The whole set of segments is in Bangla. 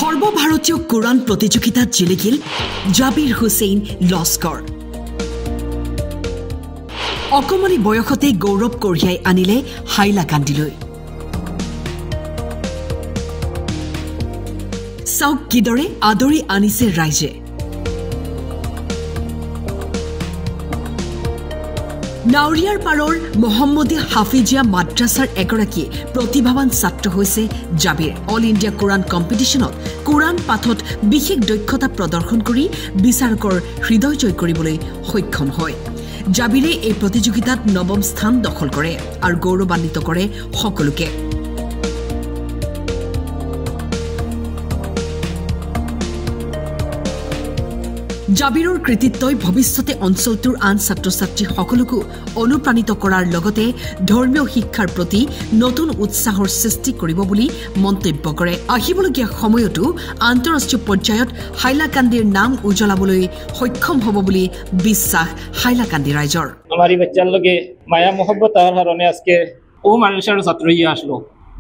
সর্বভারতীয় কোরআন প্রতিযোগিতাত জিলিকিল জাবিৰ হুছেইন লস্কৰ। অকমনি বয়সতে গৌৰৱ কঢ়িয়াই আনিলে হাইলাকান্দিলৈ। চাওক কিদৰে আদৰি আনিছে ৰাইজে। নাওৰিয়াৰ পাৰৰ মহম্মদী হাফিজিয়া মাদ্ৰাছাৰ এগৰাকী প্ৰতিভাৱান ছাত্ৰ হৈছে জাবিৰ। অল ইণ্ডিয়া কোৰআন কম্পিটিশ্যনত কোৰআন পাঠত বিশেষ দক্ষতা প্ৰদৰ্শন কৰি বিচাৰকৰ হৃদয় জয় কৰিবলৈ সক্ষম হয়। জাবিৰে এই প্ৰতিযোগিতাত নৱম স্থান দখল কৰে আৰু গৌৰৱান্বিত কৰে সকলোকে। জাবিৰৰ কৃতিত্বই ভৱিষ্যতে অঞ্চলটোৰ আন ছাত্ৰ ছাত্ৰী সকলোকো অনুপ্ৰাণিত কৰাৰ লগতে ধৰ্মীয় শিক্ষাৰ প্ৰতি নতুন উৎসাহৰ সৃষ্টি কৰিব বুলি মন্তব্য কৰে। আহিবলগীয়া সময়তো আন্তঃৰাষ্ট্ৰীয় পৰ্যায়ত হাইলাকান্দিৰ নাম উজ্বলাবলৈ সক্ষম হ'ব বুলি বিশ্বাস হাইলাকান্দি ৰাইজৰ। আমার এই বাচ্চার লগে মায়া মোহব্বত হওয়ার কারণে আজকে ও মানুষের ছাত্র হয়ে আসলো।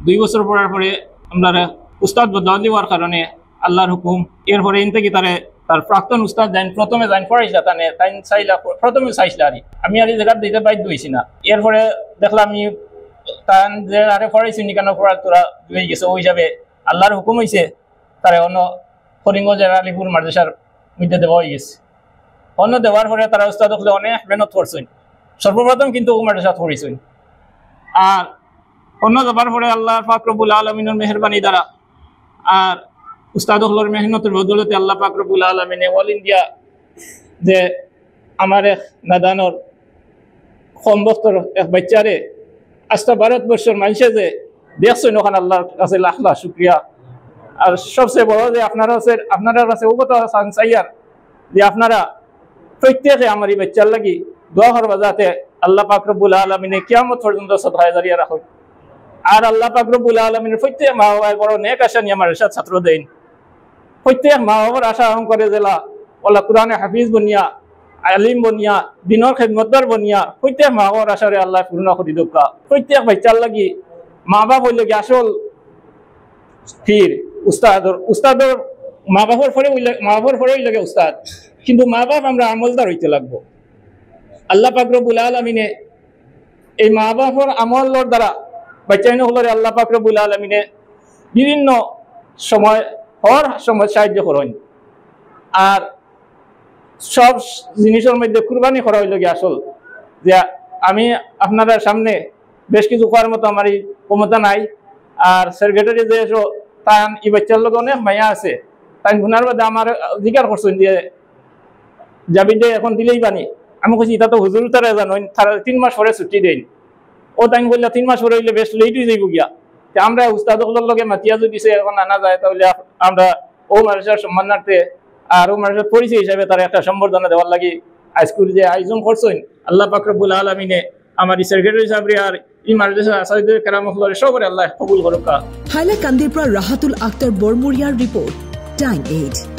2 বছর পড়ার পরে আমরা উস্তাদ বদল দেওয়ার কারণে আল্লাহর হুকুম এরপরে ইন থেকে তার প্রাক্তন উস্তাদ প্রথমে যাইন পড়াইছিলা তাই চাইলা প্রথমে চাইছিলা আর আমি আর এই জায়গা দিতে বাধ্য হয়েছি না। এরপরে দেখলাম আমি তান যে আরে পড়াইছি নি কেন পড়ার তোরা হয়ে গেছে ওই হিসাবে আল্লাহর হুকুম হয়েছে তারা অন্য ফরিঙ্গঞ্জের আলিপুর মাদ্রাসার মধ্যে দেওয়া হয়ে গেছে। অন্য দেওয়ার পরে তারা উস্তাদ হলে অনেক মেহনত করছেন। সর্বপ্রথম কিন্তু ও মাদ্রাসা পড়েছেন আর অন্য দেওয়ার পরে আল্লাহ পাক রব্বুল আলামিনের মেহেরবানি দ্বারা আর উস্তাদ হলর মেহনতের বদলতে আল্লাহ পাক রব্বুল আলামিনে অল ইন্ডিয়া যে আমার এক নাদানোর কম বক্তর এক বাচ্চারে আস্থা ভারতবর্ষের মানুষে যে দেখছেন ওখানে আল্লাহর কাছে লাখ লাখ শুক্রিয়া। আর সবচেয়ে বড় যে আপনারা কাছে ও কথা চাইয়ার যে আপনারা প্রত্যেকে আমার এই বাচ্চার লাগি দোয়া করবা যাতে আল্লাহ পাক রব্বুল আলামিনে কিয়ামত পর্যন্ত সদকায়ে জারিয়া রাখুন। আর আল্লাহ পাক রব্বুল আলামিনের প্রত্যেক মা বাবার বড় নেক আশা নিয়ে আমার সাথে ছাত্র দেন। প্রত্যেক মা বাবার আশা আহরণ করে জেলা ওলা কোরআনে হাফিজ বনিয়া আলিম বনিয়া দিনের খেদমতদার বনিয়া প্রত্যেক মা বাবার আশারে আল্লাহ পূর্ণ করে দোকা। প্রত্যেক বাচ্চার লাগি মা বাপ হইলে কি আসল ফির উস্তাদর মা বাবার পরে হইলে উস্তাদ, কিন্তু মা বাপ আমরা আমলদার হইতে লাগবো। আল্লাহ পাক রব্বুল আলামিনে এই মা বাপর আমলের দ্বারা বাচ্চাইন হলরে আল্লাহ পাক রব্বুল আলামিনে বিভিন্ন সময় সাহায্য করেন। আর সব জিনিসের মধ্যে কুরবানি করা হইল গিয়ে আসল যে আমি আপনারা সামনে বেশ কিছু করার মতো আমার এই ক্ষমতা নাই। আর সেক্রেটারি যে তান এই বাচ্চার লোক অনেক মায়া আছে তাই গুনার বাদে আমার জিজ্ঞার করছেন যে জাবিদে এখন দিলেই বানি। আমি কইছি এটা তো হুজুর তারা জানেন তারা 3 মাস পরে ছুটি দেন। ও তাই বললে 3 মাস পরে হইলে বেশ লেট হয়ে যাইব গিয়া। আমরা উস্তাদগুলোর লগে মাতিয়া যদি এখন আনা যায় তাহলে আমরা ও মানুষের সম্মানার্থে আর ও মানুষের পরিচয় হিসাবে তারা একটা সম্বর্ধনা দেওয়ার লাগি আজকুর যে আয়োজন করছেন আল্লাহ পাক রব্বুল আলামিনে আমার সেক্রেটারি সাহেব আর এই মাদ্রাসা আসাদুল কেরাম হলরে সবরে আল্লাহ কবুল করুক। হাইলাকান্দিৰ পৰা ৰাহাতুল আখতাৰ বৰমুৰিয়াৰ ৰিপৰ্ট টাইম 8।